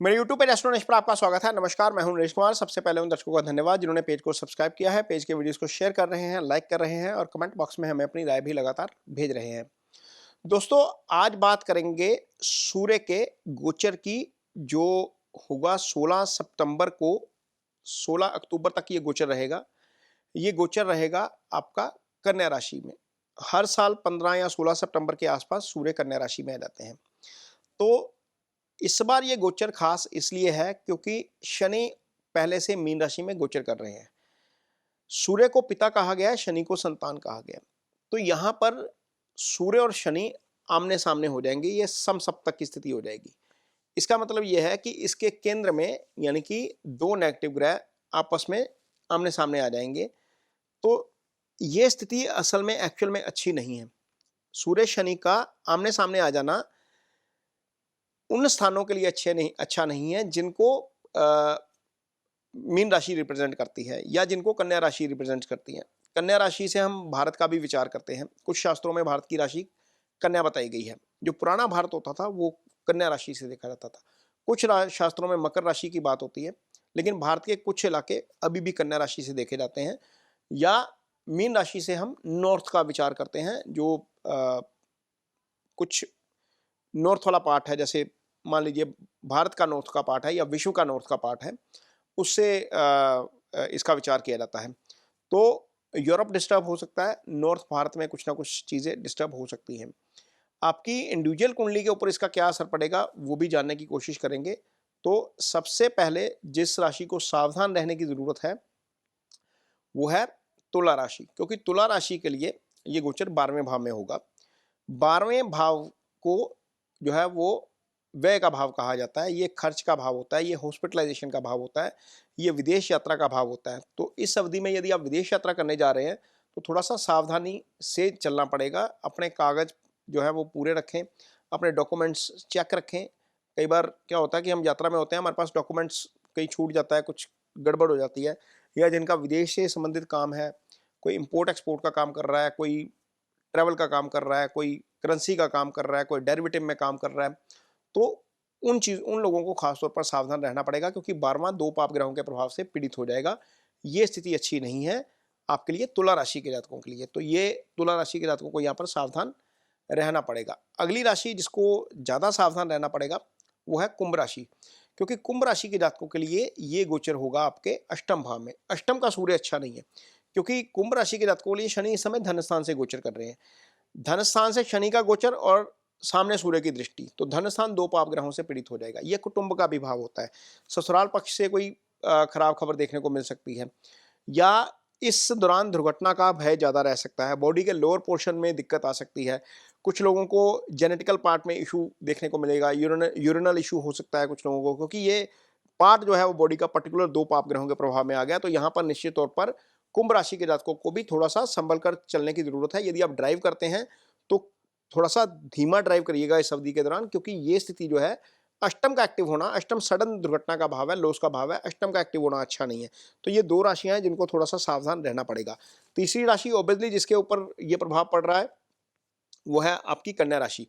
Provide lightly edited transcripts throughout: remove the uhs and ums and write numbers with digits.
मेरे YouTube पे astronaut पर आपका स्वागत है। नमस्कार, मैं हूं नरेश कुमार। सबसे पहले उन दर्शकों का धन्यवाद जिन्होंने पेज को सब्सक्राइब किया है, पेज के वीडियोस को शेयर कर रहे हैं, लाइक कर रहे हैं और कमेंट बॉक्स में हमें अपनी राय भी लगातार भेज रहे हैं। दोस्तों, आज बात करेंगे सूर्य के गोचर की, जो होगा 16 सितंबर को। 16 अक्टूबर तक ये गोचर रहेगा। ये गोचर रहेगा आपका कन्या राशि में। हर साल 15 या 16 सितंबर के आसपास सूर्य कन्या राशि में आ जाते हैं। तो इस बार ये गोचर खास इसलिए है क्योंकि शनि पहले से मीन राशि में गोचर कर रहे हैं। सूर्य को पिता कहा गया है, शनि को संतान कहा गया है। तो यहाँ पर सूर्य और शनि आमने सामने हो जाएंगे, ये समसप्तक की स्थिति हो जाएगी। इसका मतलब यह है कि इसके केंद्र में यानी कि दो नेगेटिव ग्रह आपस में आमने सामने आ जाएंगे। तो ये स्थिति असल में एक्चुअल में अच्छी नहीं है। सूर्य शनि का आमने सामने आ जाना उन स्थानों के लिए अच्छा नहीं है जिनको मीन राशि रिप्रेजेंट करती है या जिनको कन्या राशि रिप्रेजेंट करती है। कन्या राशि से हम भारत का भी विचार करते हैं। कुछ शास्त्रों में भारत की राशि कन्या बताई गई है। जो पुराना भारत होता था वो कन्या राशि से देखा जाता था। कुछ शास्त्रों में मकर राशि की बात होती है, लेकिन भारत के कुछ इलाके अभी भी कन्या राशि से देखे जाते हैं। या मीन राशि से हम नॉर्थ का विचार करते हैं, जो कुछ नॉर्थ वाला पार्ट है, जैसे मान लीजिए भारत का नॉर्थ का पार्ट है या विश्व का नॉर्थ का पार्ट है, उससे इसका विचार किया जाता है। तो यूरोप डिस्टर्ब हो सकता है, नॉर्थ भारत में कुछ ना कुछ चीज़ें डिस्टर्ब हो सकती हैं। आपकी इंडिविजुअल कुंडली के ऊपर इसका क्या असर पड़ेगा वो भी जानने की कोशिश करेंगे। तो सबसे पहले जिस राशि को सावधान रहने की ज़रूरत है वो है तुला राशि, क्योंकि तुला राशि के लिए ये गोचर 12वें भाव में होगा। 12वें भाव को जो है वो व्यय का भाव कहा जाता है। ये खर्च का भाव होता है, ये हॉस्पिटलाइजेशन का भाव होता है, ये विदेश यात्रा का भाव होता है। तो इस अवधि में यदि आप विदेश यात्रा करने जा रहे हैं तो थोड़ा सा सावधानी से चलना पड़ेगा। अपने कागज जो है वो पूरे रखें, अपने डॉक्यूमेंट्स चेक रखें। कई बार क्या होता है कि हम यात्रा में होते हैं, हमारे पास डॉक्यूमेंट्स कहीं छूट जाता है, कुछ गड़बड़ हो जाती है। या जिनका विदेश से संबंधित काम है, कोई इम्पोर्ट एक्सपोर्ट का काम कर रहा है, कोई ट्रैवल का काम कर रहा है, कोई करेंसी का काम कर रहा है, कोई डेरिवेटिव में काम कर रहा है, तो उन लोगों को खासतौर पर सावधान रहना पड़ेगा, क्योंकि 12वां दो पाप ग्रहों के प्रभाव से पीड़ित हो जाएगा। ये स्थिति अच्छी नहीं है आपके लिए, तुला राशि के जातकों के लिए। तो ये तुला राशि के जातकों को यहाँ पर सावधान रहना पड़ेगा। अगली राशि जिसको ज़्यादा सावधान रहना पड़ेगा वो है कुंभ राशि, क्योंकि कुंभ राशि के जातकों के लिए ये गोचर होगा आपके अष्टम भाव में। अष्टम का सूर्य अच्छा नहीं है, क्योंकि कुंभ राशि के जातकों के लिए शनि इस समय धन स्थान से गोचर कर रहे हैं। धन स्थान से शनि का गोचर और सामने सूर्य की दृष्टि, तो धन स्थान दो पाप ग्रहों से पीड़ित हो जाएगा। यह कुटुंब का भी भाव होता है। ससुराल पक्ष से कोई खराब खबर देखने को मिल सकती है, या इस दौरान दुर्घटना का भय ज़्यादा रह सकता है। बॉडी के लोअर पोर्शन में दिक्कत आ सकती है। कुछ लोगों को जेनेटिकल पार्ट में इशू देखने को मिलेगा, यूरिनल इशू हो सकता है कुछ लोगों को, क्योंकि ये पार्ट जो है वो बॉडी का पर्टिकुलर दो पाप ग्रहों के प्रभाव में आ गया। तो यहाँ पर निश्चित तौर पर कुंभ राशि के जातकों को भी थोड़ा सा संभल कर चलने की जरूरत है। यदि आप ड्राइव करते हैं तो थोड़ा सा धीमा ड्राइव करिएगा इस अवधि के दौरान, क्योंकि ये स्थिति जो है अष्टम का एक्टिव होना, अष्टम सडन दुर्घटना का भाव है, लॉस का भाव है, अष्टम का एक्टिव होना अच्छा नहीं है। तो ये दो राशियां हैं जिनको थोड़ा सा सावधान रहना पड़ेगा। तीसरी राशि ऑब्वियसली जिसके ऊपर ये प्रभाव पड़ रहा है वो है आपकी कन्या राशि।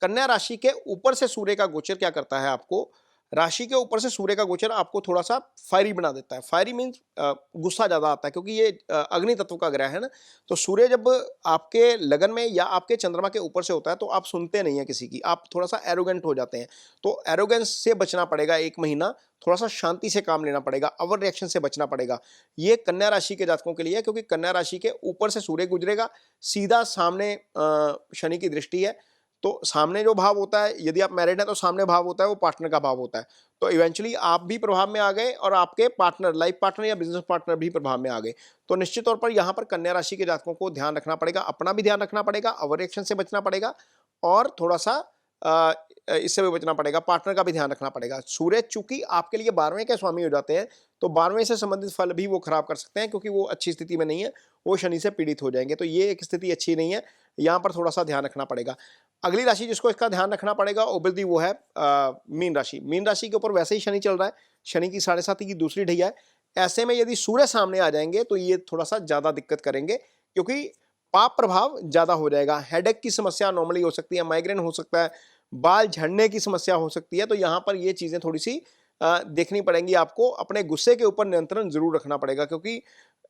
कन्या राशि के ऊपर से सूर्य का गोचर क्या करता है, आपको राशि के ऊपर से सूर्य का गोचर आपको थोड़ा सा फायरी बना देता है। फायरी मीन्स गुस्सा ज़्यादा आता है, क्योंकि ये अग्नि तत्व का ग्रह है ना। तो सूर्य जब आपके लगन में या आपके चंद्रमा के ऊपर से होता है तो आप सुनते नहीं हैं किसी की, आप थोड़ा सा एरोगेंट हो जाते हैं। तो एरोगेंस से बचना पड़ेगा, एक महीना थोड़ा सा शांति से काम लेना पड़ेगा, ओवर रिएक्शन से बचना पड़ेगा। ये कन्या राशि के जातकों के लिए है, क्योंकि कन्या राशि के ऊपर से सूर्य गुजरेगा, सीधा सामने शनि की दृष्टि है। तो सामने जो भाव होता है, यदि आप मैरिड हैं तो सामने भाव होता है वो पार्टनर का भाव होता है। तो इवेंचुअली आप भी प्रभाव में आ गए और आपके पार्टनर, लाइफ पार्टनर या बिजनेस पार्टनर भी प्रभाव में आ गए। तो निश्चित तौर पर यहाँ पर कन्या राशि के जातकों को ध्यान रखना पड़ेगा, अपना भी ध्यान रखना पड़ेगा, ओवर रिएक्शन से बचना पड़ेगा और थोड़ा सा इससे भी बचना पड़ेगा, पार्टनर का भी ध्यान रखना पड़ेगा। सूर्य चूंकि आपके लिए 12वें के स्वामी हो जाते हैं, तो 12वें से संबंधित फल भी वो खराब कर सकते हैं, क्योंकि वो अच्छी स्थिति में नहीं है, वो शनि से पीड़ित हो जाएंगे। तो ये एक स्थिति अच्छी नहीं है, यहाँ पर थोड़ा सा ध्यान रखना पड़ेगा। अगली राशि जिसको इसका ध्यान रखना पड़ेगा ओब्वियसली वो है मीन राशि। मीन राशि के ऊपर वैसे ही शनि चल रहा है, शनि की 7.5 की दूसरी ढैया है। ऐसे में यदि सूर्य सामने आ जाएंगे तो ये थोड़ा सा ज्यादा दिक्कत करेंगे, क्योंकि पाप प्रभाव ज्यादा हो जाएगा। हेडेक की समस्या नॉर्मली हो सकती है, माइग्रेन हो सकता है, बाल झड़ने की समस्या हो सकती है। तो यहाँ पर ये चीज़ें थोड़ी-सी देखनी पड़ेंगी आपको। अपने गुस्से के ऊपर नियंत्रण ज़रूर रखना पड़ेगा, क्योंकि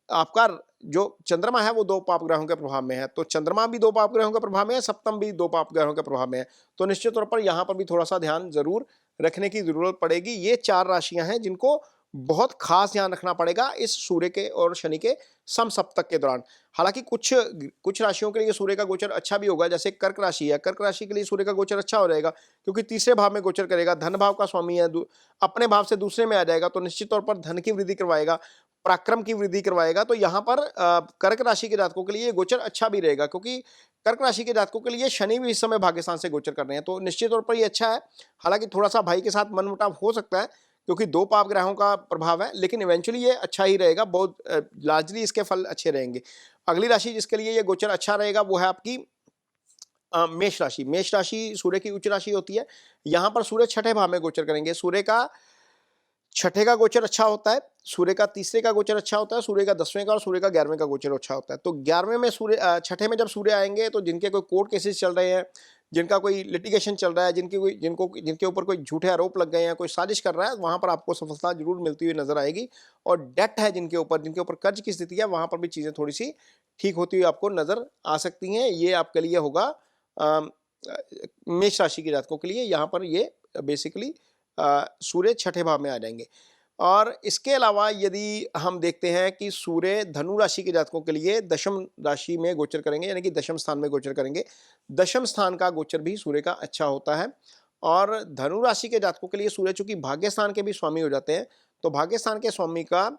आपका जो चंद्रमा है वो 2 पाप ग्रहों के प्रभाव में है, तो चंद्रमा भी 2 पाप ग्रहों के प्रभाव में है, सप्तम भी 2 पाप ग्रहों के प्रभाव में है। तो निश्चित तौर पर यहाँ पर भी थोड़ा-सा ध्यान ज़रूर रखने की ज़रूरत पड़ेगी। ये 4 राशियाँ हैं जिनको बहुत ख़ास ध्यान रखना पड़ेगा इस सूर्य के और शनि के समसप्तक के दौरान। हालाँकि कुछ राशियों के लिए सूर्य का गोचर अच्छा भी होगा, जैसे कर्क राशि है, कर्क राशि के लिए सूर्य का गोचर अच्छा हो रहेगा, क्योंकि तीसरे भाव में गोचर करेगा, धन भाव का स्वामी है, अपने भाव से दूसरे में आ जाएगा, तो निश्चित तौर पर धन की वृद्धि करवाएगा, पराक्रम की वृद्धि करवाएगा। तो यहाँ पर कर्क राशि के जातकों के लिए गोचर अच्छा भी रहेगा, क्योंकि कर्क राशि के जातकों के लिए शनि भी इस समय भाग्यस्थान से गोचर कर रहे हैं, तो निश्चित तौर पर ये अच्छा है। हालांकि थोड़ा सा भाई के साथ मनमुटाव हो सकता है, क्योंकि 2 पाप ग्रहों का प्रभाव है, लेकिन इवेंचुअली ये अच्छा ही रहेगा, बहुत लार्जली इसके फल अच्छे रहेंगे। अगली राशि जिसके लिए ये गोचर अच्छा रहेगा वो है आपकी मेष राशि। मेष राशि सूर्य की उच्च राशि होती है। यहाँ पर सूर्य छठे भाव में गोचर करेंगे। सूर्य का छठे का गोचर अच्छा होता है, सूर्य का तीसरे का गोचर अच्छा होता है, सूर्य का 10वें का और सूर्य का 11वें का गोचर अच्छा होता है। तो 11वें में छठे में जब सूर्य आएंगे, तो जिनके कोई कोर्ट केसेस चल रहे हैं, जिनका कोई लिटिगेशन चल रहा है, जिनके ऊपर कोई झूठे आरोप लग गए हैं, कोई साजिश कर रहा है, वहां पर आपको सफलता जरूर मिलती हुई नजर आएगी। और डेट है जिनके ऊपर कर्ज की स्थिति है, वहां पर भी चीजें थोड़ी सी ठीक होती हुई आपको नजर आ सकती हैं। ये आपके लिए होगा अम, अ, मेष राशि के जातकों के लिए। यहाँ पर ये बेसिकली सूर्य छठे भाव में आ जाएंगे। और इसके अलावा यदि हम देखते हैं कि सूर्य धनु राशि के जातकों के लिए दशम राशि में गोचर करेंगे, यानी कि दशम स्थान में गोचर करेंगे। दशम स्थान का गोचर भी सूर्य का अच्छा होता है। और धनु राशि के जातकों के लिए सूर्य चूंकि भाग्य स्थान के भी स्वामी हो जाते हैं, तो भाग्य स्थान के स्वामी का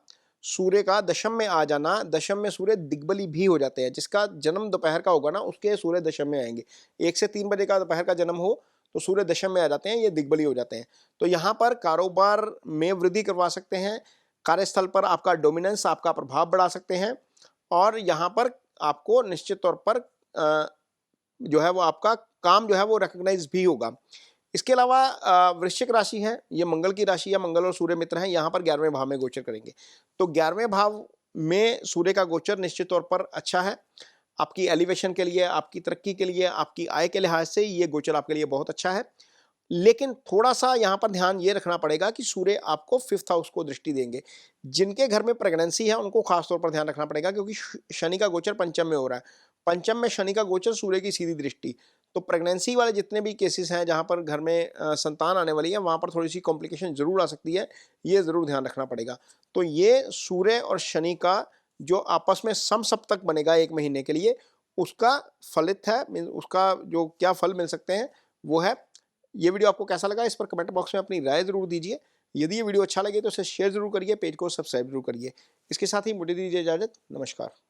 सूर्य का दशम में आ जाना, दशम में सूर्य दिग्बली भी हो जाते हैं। जिसका जन्म दोपहर का होगा ना, उसके सूर्य दशम में आएंगे। 1 से 3 बजे का दोपहर का जन्म हो तो सूर्य दशम में आ जाते हैं, ये दिग्बली हो जाते हैं। तो यहाँ पर कारोबार में वृद्धि करवा सकते हैं, कार्यस्थल पर आपका डोमिनेंस, आपका प्रभाव बढ़ा सकते हैं, और यहाँ पर आपको निश्चित तौर पर जो है वो आपका काम जो है वो रिकॉग्नाइज भी होगा। इसके अलावा वृश्चिक राशि है, ये मंगल की राशि है, मंगल और सूर्य मित्र हैं। यहाँ पर 11वें भाव में गोचर करेंगे। तो 11वें भाव में सूर्य का गोचर निश्चित तौर पर अच्छा है। आपकी एलिवेशन के लिए, आपकी तरक्की के लिए, आपकी आय के लिहाज से ये गोचर आपके लिए बहुत अच्छा है। लेकिन थोड़ा-सा यहाँ पर ध्यान ये रखना पड़ेगा कि सूर्य आपको 5th हाउस को दृष्टि देंगे। जिनके घर में प्रेगनेंसी है उनको खास तौर पर ध्यान रखना पड़ेगा, क्योंकि शनि का गोचर पंचम में हो रहा है। पंचम में शनि का गोचर, सूर्य की सीधी दृष्टि। तो प्रेगनेंसी वाले जितने भी केसेस हैं जहाँ पर घर में संतान आने वाली है, वहाँ पर थोड़ी-सी कॉम्प्लिकेशन ज़रूर आ सकती है। ये ज़रूर ध्यान रखना पड़ेगा। तो ये सूर्य और शनि का जो आपस में समसप्तक बनेगा 1 महीने के लिए, उसका फलित है, उसका जो क्या फल मिल सकते हैं वो है। ये वीडियो आपको कैसा लगा, इस पर कमेंट बॉक्स में अपनी राय जरूर दीजिए। यदि ये वीडियो अच्छा लगे तो इसे शेयर जरूर करिए, पेज को सब्सक्राइब जरूर करिए। इसके साथ ही मुझे दीजिए इजाजत। नमस्कार।